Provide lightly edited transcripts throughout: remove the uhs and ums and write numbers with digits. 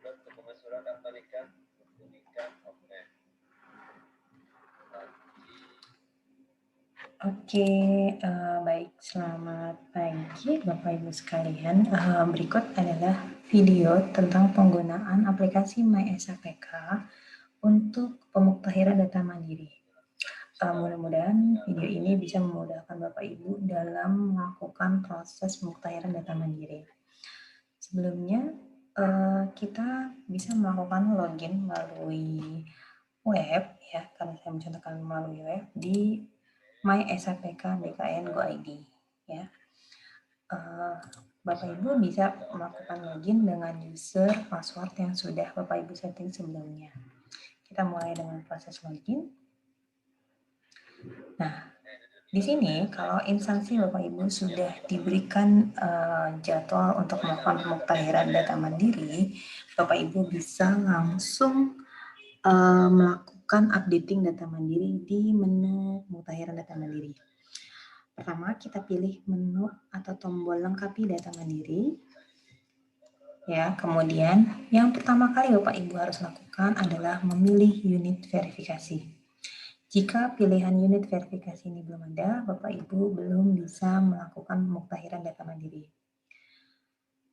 Oke, baik. Selamat pagi Bapak Ibu sekalian. Berikut adalah video tentang penggunaan aplikasi MySAPK untuk pemuktahiran data mandiri. Mudah-mudahan video ini bisa memudahkan Bapak Ibu dalam melakukan proses pemuktahiran data mandiri. Sebelumnya, kita bisa melakukan login melalui web, ya, karena saya mencontohkan melalui web di MySAPK BKN Go ID, ya. Bapak Ibu bisa melakukan login dengan user password yang sudah Bapak Ibu setting sebelumnya. Kita mulai dengan proses login. Nah, di sini kalau instansi Bapak Ibu sudah diberikan jadwal untuk melakukan pemuktahiran data mandiri, Bapak Ibu bisa langsung melakukan updating data mandiri di menu pemuktahiran data mandiri. Pertama, kita pilih menu atau tombol lengkapi data mandiri. Ya, kemudian yang pertama kali Bapak Ibu harus lakukan adalah memilih unit verifikasi. Jika pilihan unit verifikasi ini belum ada, Bapak Ibu belum bisa melakukan pemuktahiran data mandiri.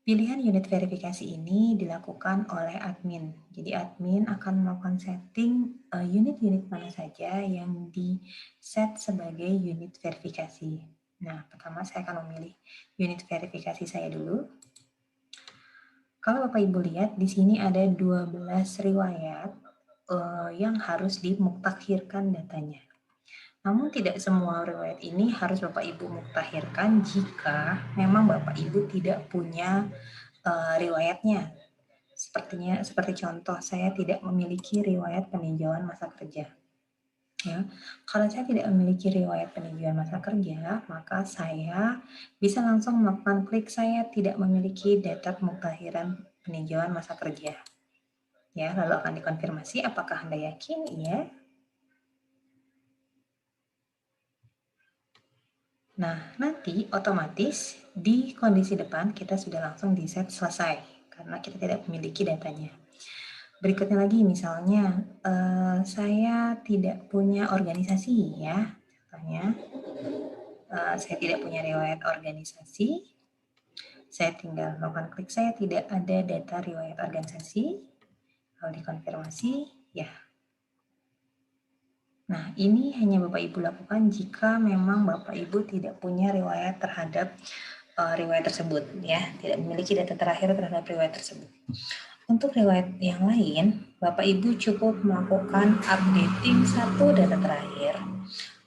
Pilihan unit verifikasi ini dilakukan oleh admin. Jadi admin akan melakukan setting unit-unit mana saja yang di-set sebagai unit verifikasi. Nah, pertama saya akan memilih unit verifikasi saya dulu. Kalau Bapak Ibu lihat, di sini ada 12 riwayat yang harus dimuktakhirkan datanya. Namun tidak semua riwayat ini harus Bapak Ibu muktahirkan jika memang Bapak Ibu tidak punya riwayatnya. Seperti contoh, saya tidak memiliki riwayat peninjauan masa kerja. Ya, kalau saya tidak memiliki riwayat peninjauan masa kerja, maka saya bisa langsung melakukan klik saya tidak memiliki data pemuktahiran peninjauan masa kerja. Ya, lalu akan dikonfirmasi apakah Anda yakin? Iya. Nah, nanti otomatis di kondisi depan kita sudah langsung di set selesai karena kita tidak memiliki datanya. Berikutnya lagi misalnya saya tidak punya organisasi, ya. Contohnya saya tidak punya riwayat organisasi. Saya tinggal melakukan klik saya tidak ada data riwayat organisasi. Lalu dikonfirmasi, ya. Nah, ini hanya Bapak Ibu lakukan jika memang Bapak Ibu tidak punya riwayat terhadap riwayat tersebut, ya, tidak memiliki data terakhir terhadap riwayat tersebut. Untuk riwayat yang lain, Bapak Ibu cukup melakukan updating satu data terakhir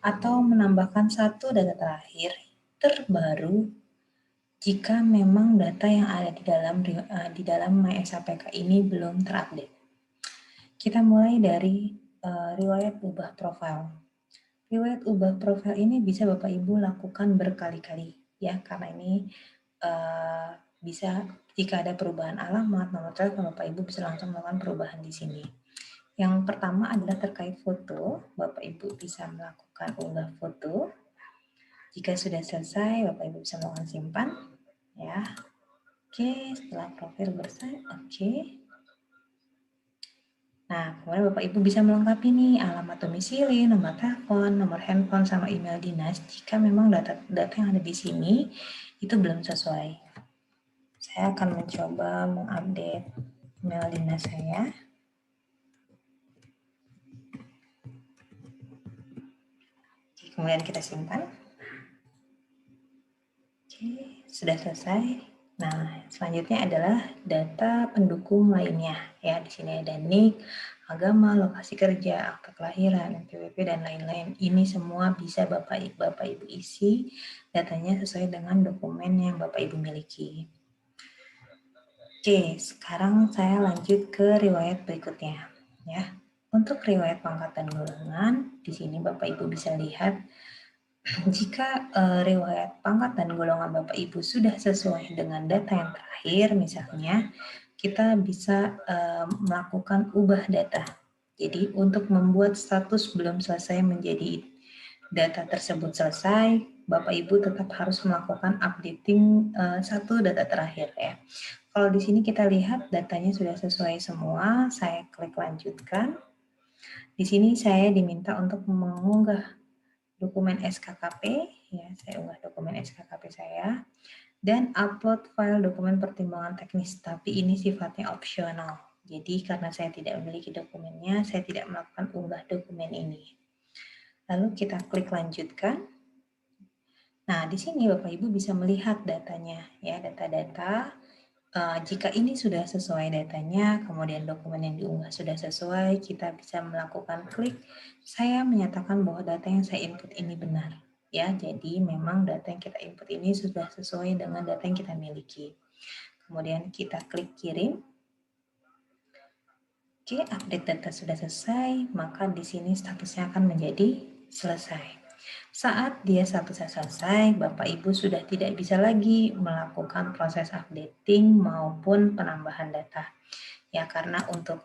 atau menambahkan satu data terakhir terbaru jika memang data yang ada di dalam MySAPK ini belum terupdate. Kita mulai dari riwayat ubah profil. Riwayat ubah profil ini bisa Bapak Ibu lakukan berkali-kali, ya, karena ini bisa jika ada perubahan alamat, nomor telepon, Bapak Ibu bisa langsung melakukan perubahan di sini. Yang pertama adalah terkait foto, Bapak Ibu bisa melakukan unggah foto. Jika sudah selesai, Bapak Ibu bisa melakukan simpan, ya. Oke, setelah profil bersih, oke. Nah, kemudian Bapak Ibu bisa melengkapi nih alamat domisili, nomor telepon, nomor handphone, sama email dinas jika memang data yang ada di sini itu belum sesuai. Saya akan mencoba mengupdate email dinas saya. Kemudian kita simpan. Oke, sudah selesai. Nah, selanjutnya adalah data pendukung lainnya. Ya, di sini ada NIK, agama, lokasi kerja, akte kelahiran, NPWP, dan lain-lain. Ini semua bisa Bapak Ibu isi datanya sesuai dengan dokumen yang Bapak Ibu miliki. Oke, sekarang saya lanjut ke riwayat berikutnya. Ya, untuk riwayat pangkat dan golongan, di sini Bapak Ibu bisa lihat jika riwayat pangkat dan golongan Bapak Ibu sudah sesuai dengan data yang terakhir, misalnya kita bisa melakukan ubah data. Jadi untuk membuat status belum selesai menjadi data tersebut selesai, Bapak Ibu tetap harus melakukan updating satu data terakhir ya. Kalau di sini kita lihat datanya sudah sesuai semua, saya klik lanjutkan. Di sini saya diminta untuk mengunggah dokumen SKKP, ya saya unggah dokumen SKKP saya, dan upload file dokumen pertimbangan teknis, tapi ini sifatnya opsional. Jadi karena saya tidak memiliki dokumennya, saya tidak melakukan unggah dokumen ini. Lalu kita klik lanjutkan. Nah, di sini Bapak Ibu bisa melihat datanya, ya data-data. Jika ini sudah sesuai datanya, kemudian dokumen yang diunggah sudah sesuai, kita bisa melakukan klik. Saya menyatakan bahwa data yang saya input ini benar. Ya, jadi memang data yang kita input ini sudah sesuai dengan data yang kita miliki. Kemudian kita klik kirim. Oke, update data sudah selesai, maka di sini statusnya akan menjadi selesai. Saat dia statusnya selesai, Bapak Ibu sudah tidak bisa lagi melakukan proses updating maupun penambahan data. Ya, karena untuk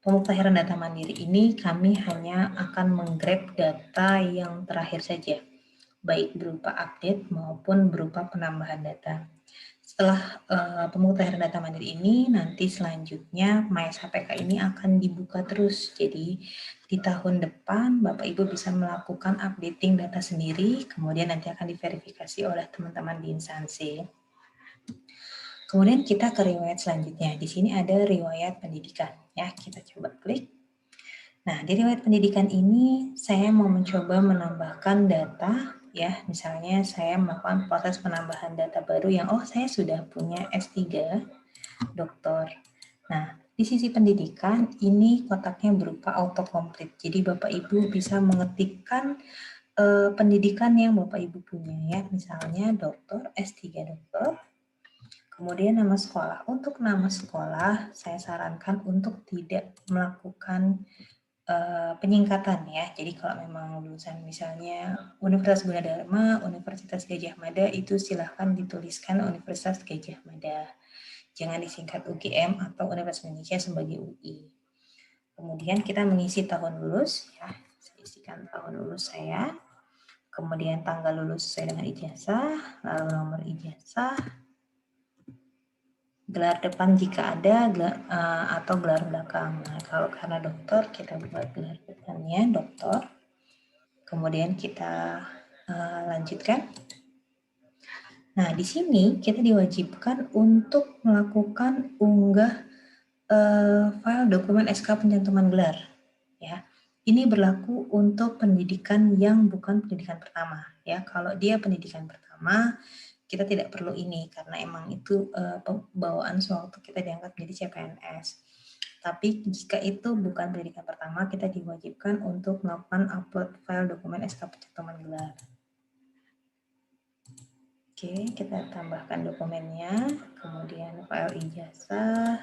pemutahiran data mandiri ini kami hanya akan menggrab data yang terakhir saja, baik berupa update maupun berupa penambahan data. Setelah pemutahiran data mandiri ini, nanti selanjutnya MySHPK ini akan dibuka terus. Jadi di tahun depan Bapak Ibu bisa melakukan updating data sendiri, kemudian nanti akan diverifikasi oleh teman-teman di instansi. Kemudian kita ke riwayat selanjutnya. Di sini ada riwayat pendidikan. Ya, kita coba klik. Nah, di riwayat pendidikan ini saya mau mencoba menambahkan data, ya. Misalnya saya melakukan proses penambahan data baru yang saya sudah punya S3 doktor. Nah, di sisi pendidikan ini kotaknya berupa autocomplete. Jadi Bapak Ibu bisa mengetikkan pendidikan yang Bapak Ibu punya ya. Misalnya doktor, S3 doktor. Kemudian nama sekolah. Untuk nama sekolah saya sarankan untuk tidak melakukan penyingkatan ya. Jadi kalau memang lulusan misalnya Universitas Gunadarma, Universitas Gadjah Mada, itu silahkan dituliskan Universitas Gadjah Mada. Jangan disingkat UGM atau Universitas Indonesia sebagai UI. Kemudian kita mengisi tahun lulus ya. Saya isikan tahun lulus saya. Kemudian tanggal lulus sesuai dengan ijazah, lalu nomor ijazah, gelar depan jika ada, atau gelar belakang. Nah, kalau karena dokter, kita buat gelar depannya dokter. Kemudian kita lanjutkan. Nah, di sini kita diwajibkan untuk melakukan unggah file dokumen SK pencantuman gelar. Ya, ini berlaku untuk pendidikan yang bukan pendidikan pertama. Ya, kalau dia pendidikan pertama, kita tidak perlu ini karena emang itu bawaan sewaktu kita diangkat menjadi CPNS. Tapi jika itu bukan pendidikan pertama, kita diwajibkan untuk melakukan upload file dokumen SK pencantuman gelar. Oke, kita tambahkan dokumennya, kemudian file ijazah,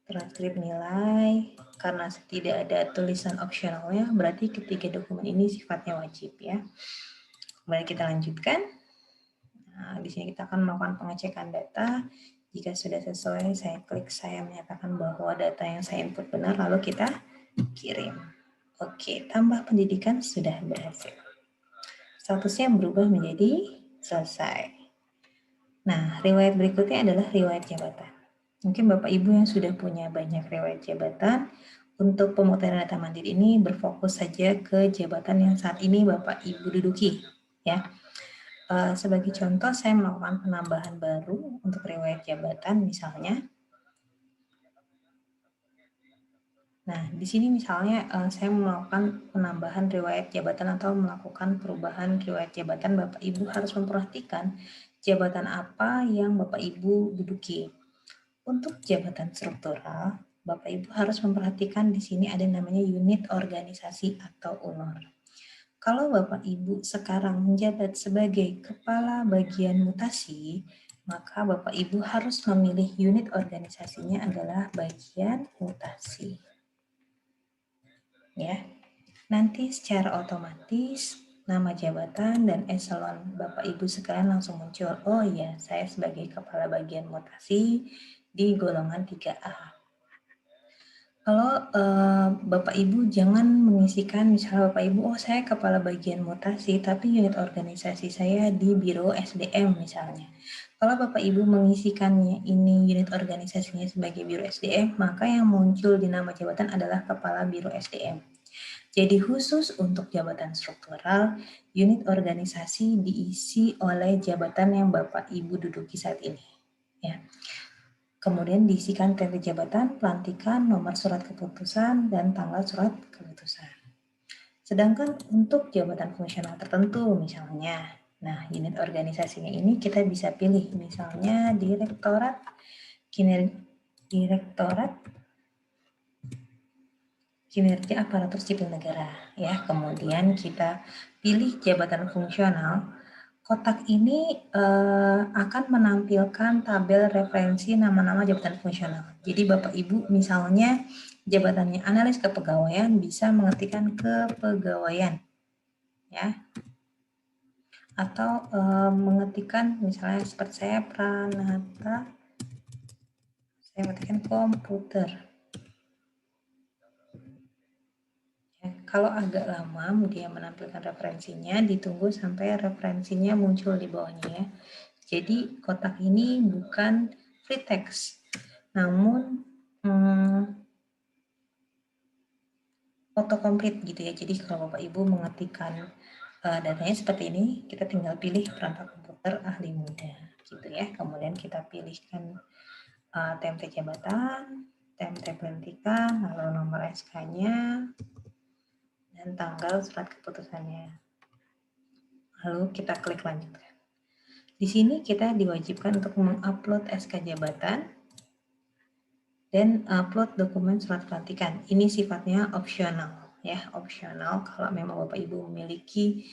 transkrip nilai, karena tidak ada tulisan opsionalnya, berarti ketiga dokumen ini sifatnya wajib ya. Kemudian kita lanjutkan. Nah, di sini kita akan melakukan pengecekan data. Jika sudah sesuai, saya klik, saya menyatakan bahwa data yang saya input benar, lalu kita kirim. Oke, tambah pendidikan sudah berhasil. Statusnya berubah menjadi selesai. Nah, riwayat berikutnya adalah riwayat jabatan. Mungkin Bapak Ibu yang sudah punya banyak riwayat jabatan, untuk pemutahiran data mandiri ini berfokus saja ke jabatan yang saat ini Bapak Ibu duduki. Ya, sebagai contoh saya melakukan penambahan baru untuk riwayat jabatan misalnya. Nah, di sini misalnya saya melakukan penambahan riwayat jabatan atau melakukan perubahan riwayat jabatan, Bapak Ibu harus memperhatikan jabatan apa yang Bapak Ibu duduki. Untuk jabatan struktural, Bapak Ibu harus memperhatikan di sini ada namanya unit organisasi atau UNOR. Kalau Bapak Ibu sekarang menjabat sebagai kepala bagian mutasi, maka Bapak Ibu harus memilih unit organisasinya adalah bagian mutasi. Ya, nanti secara otomatis nama jabatan dan eselon Bapak Ibu sekalian langsung muncul. Oh ya, saya sebagai kepala bagian mutasi di golongan 3A. Kalau Bapak Ibu jangan mengisikan, misalnya Bapak Ibu, oh saya kepala bagian mutasi, tapi unit organisasi saya di Biro SDM misalnya. Kalau Bapak Ibu mengisikannya ini unit organisasinya sebagai Biro SDM, maka yang muncul di nama jabatan adalah Kepala Biro SDM. Jadi khusus untuk jabatan struktural, unit organisasi diisi oleh jabatan yang Bapak Ibu duduki saat ini. Ya. Kemudian diisikan tanda jabatan, pelantikan, nomor surat keputusan, dan tanggal surat keputusan. Sedangkan untuk jabatan fungsional tertentu misalnya, nah unit organisasinya ini kita bisa pilih misalnya direktorat kinerja aparatur sipil negara ya. Kemudian kita pilih jabatan fungsional. Kotak ini akan menampilkan tabel referensi nama-nama jabatan fungsional. Jadi Bapak Ibu misalnya jabatannya analis kepegawaian bisa mengetikkan kepegawaian ya. Atau mengetikkan misalnya seperti saya Pranata, saya mengetikkan komputer. Kalau agak lama dia menampilkan referensinya, ditunggu sampai referensinya muncul di bawahnya ya. Jadi kotak ini bukan free text, namun autocomplete gitu ya. Jadi kalau Bapak Ibu mengetikkan datanya seperti ini, kita tinggal pilih perangkat komputer ahli muda gitu ya. Kemudian kita pilihkan TMT jabatan, TMT pelantikan, lalu nomor SK-nya, dan tanggal surat keputusannya. Lalu kita klik lanjutkan. Di sini kita diwajibkan untuk mengupload SK jabatan dan upload dokumen surat pelantikan. Ini sifatnya opsional ya, opsional kalau memang Bapak Ibu memiliki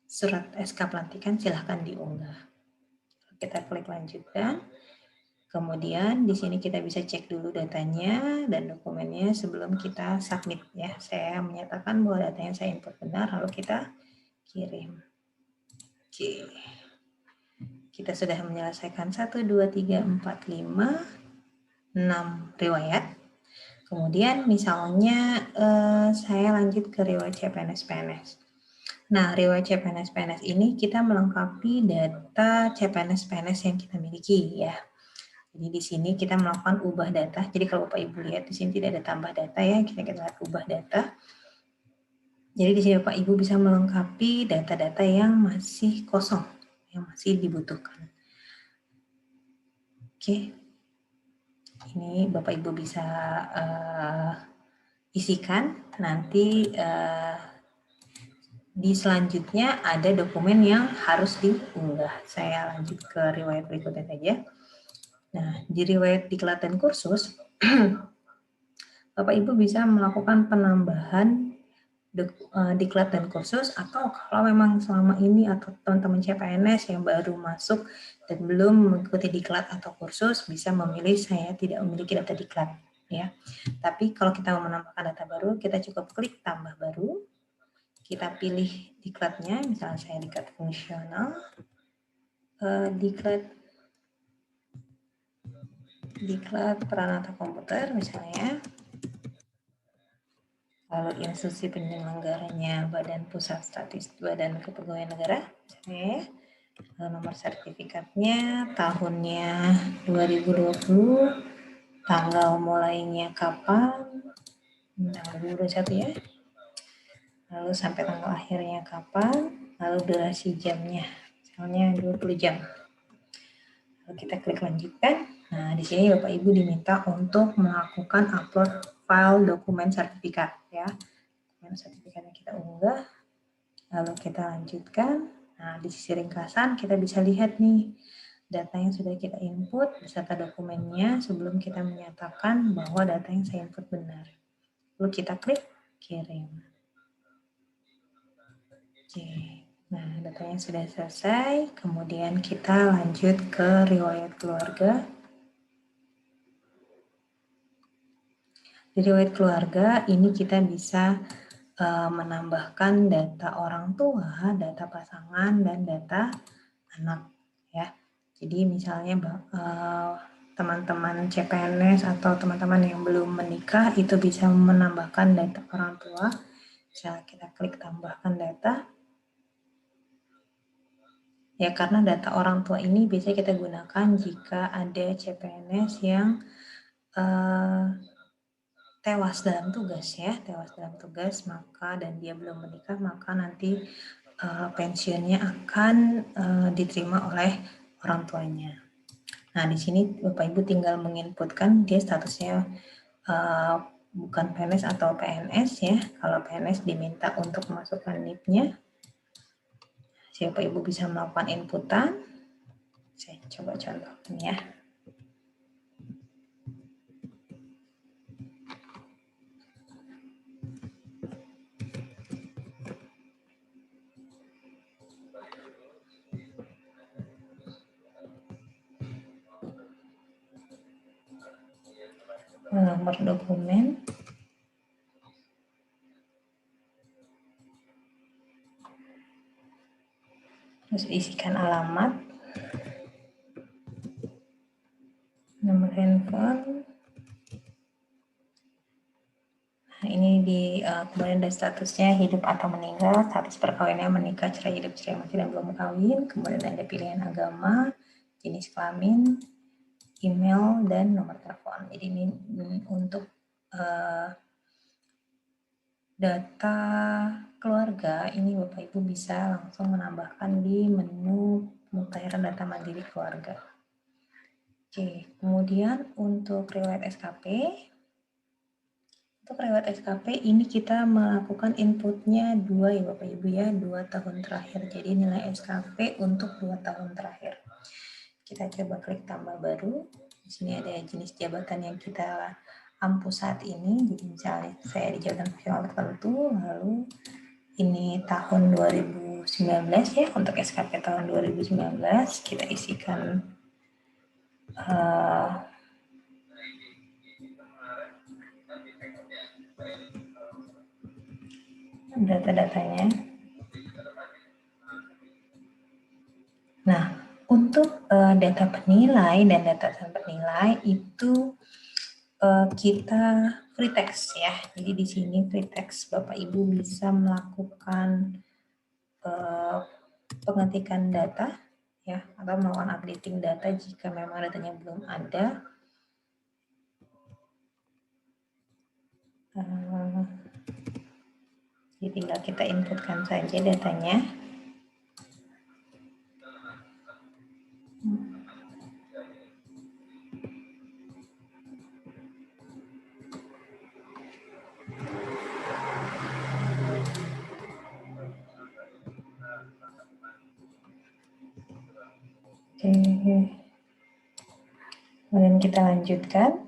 surat SK pelantikan silahkan diunggah. Kita klik lanjutkan. Kemudian di sini kita bisa cek dulu datanya dan dokumennya sebelum kita submit ya. Saya menyatakan bahwa datanya saya input benar, lalu kita kirim. Oke. Kita sudah menyelesaikan 1, 2, 3, 4, 5, 6 riwayat. Kemudian misalnya saya lanjut ke riwayat CPNS-PNS. Nah, riwayat CPNS-PNS ini kita melengkapi data CPNS-PNS yang kita miliki ya. Jadi di sini kita melakukan ubah data. Jadi kalau Bapak Ibu lihat di sini tidak ada tambah data ya, kita lihat ubah data. Jadi di sini Bapak Ibu bisa melengkapi data-data yang masih kosong, yang masih dibutuhkan. Oke. Ini Bapak Ibu bisa isikan. Nanti di selanjutnya ada dokumen yang harus diunggah. Saya lanjut ke riwayat berikutnya saja. Nah, di riwayat diklat dan kursus, Bapak Ibu bisa melakukan penambahan diklat dan kursus, atau kalau memang selama ini atau teman-teman CPNS yang baru masuk dan belum mengikuti diklat atau kursus, bisa memilih saya tidak memiliki data diklat ya. Tapi kalau kita mau menambahkan data baru, kita cukup klik tambah baru. Kita pilih diklatnya, misalnya saya diklat fungsional, diklat Pranata Komputer misalnya, lalu institusi penyelenggaranya Badan Pusat Statistik Badan Kepegawaian Negara, misalnya, lalu nomor sertifikatnya, tahunnya 2020, tanggal mulainya kapan, tanggal 2021 ya, lalu sampai tanggal akhirnya kapan, lalu durasi jamnya, misalnya 20 jam. Lalu kita klik lanjutkan. Nah, di sini Bapak Ibu diminta untuk melakukan upload file dokumen sertifikat ya. Dokumen sertifikatnya kita unggah. Lalu kita lanjutkan. Nah, di sisi ringkasan kita bisa lihat nih data yang sudah kita input beserta dokumennya sebelum kita menyatakan bahwa data yang saya input benar. Lalu kita klik kirim. Oke. Nah, datanya sudah selesai. Kemudian kita lanjut ke riwayat keluarga. Di riwayat keluarga ini kita bisa menambahkan data orang tua, data pasangan, dan data anak ya. Jadi misalnya teman-teman CPNS atau teman-teman yang belum menikah itu bisa menambahkan data orang tua. Bisa kita klik tambahkan data. Ya, karena data orang tua ini bisa kita gunakan jika ada CPNS yang tewas dalam tugas ya, maka dan dia belum menikah, maka nanti pensiunnya akan diterima oleh orang tuanya. Nah, di sini Bapak Ibu tinggal menginputkan dia statusnya bukan PNS atau PNS ya. Kalau PNS diminta untuk memasukkan NIP-nya. Bapak Ibu bisa melakukan inputan. Saya coba contohkan ya. Nomor dokumen. Terus isikan alamat, nomor handphone. Nah, ini kemudian ada statusnya hidup atau meninggal, status perkawinannya menikah, cerai, hidup, cerai mati, dan belum kawin. Kemudian ada pilihan agama, jenis kelamin, email, dan nomor telepon. Jadi ini untuk data keluarga, ini Bapak Ibu bisa langsung menambahkan di menu pemutahiran data mandiri keluarga. Oke, kemudian untuk riwayat SKP, ini kita melakukan inputnya 2 ya Bapak Ibu ya, 2 tahun terakhir. Jadi nilai SKP untuk 2 tahun terakhir. Kita coba klik tambah baru. Di sini ada jenis jabatan yang kita ampu saat ini. Jadi misalnya saya di jabatan profesional tertentu, lalu ini tahun 2019 ya, untuk SKP tahun 2019 kita isikan data-datanya. Nah, untuk data penilai dan data penilai itu kita free text ya. Jadi di sini free text Bapak Ibu bisa melakukan pengetikan data ya, atau melakukan updating data jika memang datanya belum ada. Jadi tinggal kita inputkan saja datanya. Kemudian kita lanjutkan.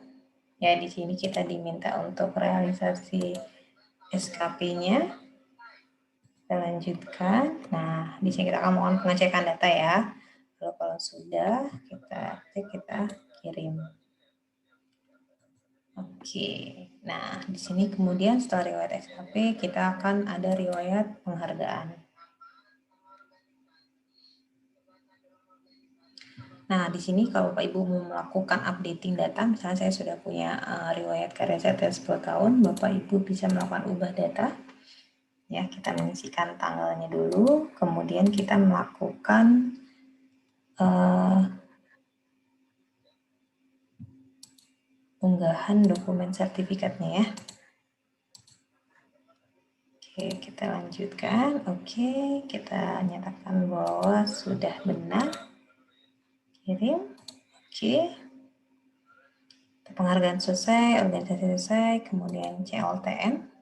Ya, di sini kita diminta untuk realisasi SKP-nya. Kita lanjutkan. Nah, di sini kita akan melakukan pengecekan data ya. Lalu kalau sudah, kita kirim. Oke. Nah, di sini kemudian setelah riwayat SKP, kita akan ada riwayat penghargaan. Nah, di sini kalau Bapak Ibu mau melakukan updating data, misalnya saya sudah punya riwayat karya saya 10 tahun, Bapak Ibu bisa melakukan ubah data. Ya, kita mengisikan tanggalnya dulu, kemudian kita melakukan unggahan dokumen sertifikatnya ya. Oke, kita lanjutkan. Oke, kita nyatakan bahwa sudah benar. Kirim. Oke. Penghargaan selesai, organisasi selesai, kemudian CLTN.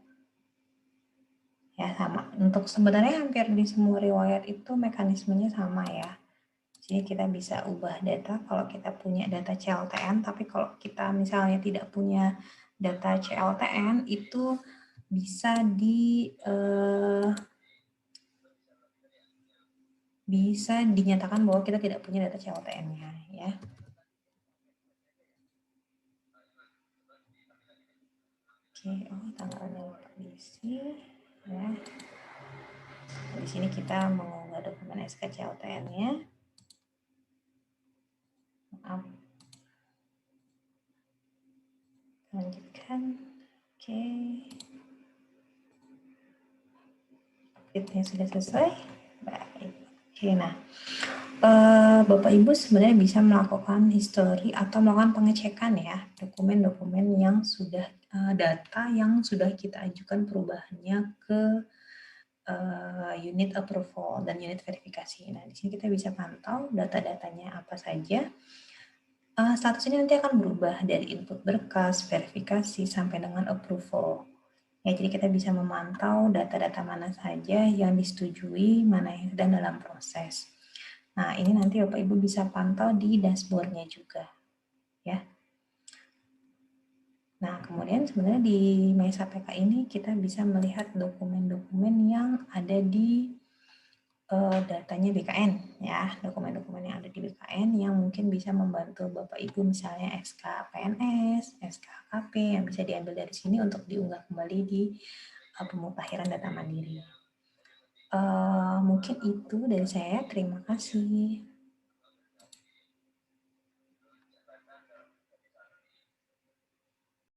Ya, sama. Untuk sebenarnya hampir di semua riwayat itu mekanismenya sama ya. Jadi kita bisa ubah data kalau kita punya data CLTN, tapi kalau kita misalnya tidak punya data CLTN itu bisa dinyatakan bahwa kita tidak punya data CLTN-nya ya. Oke, tanggalnya diisi ya. Di sini kita mengunggah dokumen SK CLTN-nya. Maaf. lanjutkan. Oke. Update-nya sudah selesai. Baik. Oke, nah. Bapak Ibu sebenarnya bisa melakukan history atau melakukan pengecekan ya dokumen-dokumen yang sudah data yang sudah kita ajukan perubahannya ke unit approval dan unit verifikasi. Nah, di sini kita bisa pantau data-datanya apa saja. Status ini nanti akan berubah dari input berkas, verifikasi, sampai dengan approval. Ya, jadi kita bisa memantau data-data mana saja yang disetujui, mana yang sedang dalam proses. Nah, ini nanti Bapak Ibu bisa pantau di dashboard-nya juga. Ya. Nah, kemudian sebenarnya di Mesa PK ini kita bisa melihat dokumen-dokumen yang ada di datanya BKN ya, dokumen-dokumen yang ada di BKN yang mungkin bisa membantu Bapak Ibu misalnya SK PNS, SK KP yang bisa diambil dari sini untuk diunggah kembali di pemutahiran data mandiri. Mungkin itu dari saya. Terima kasih.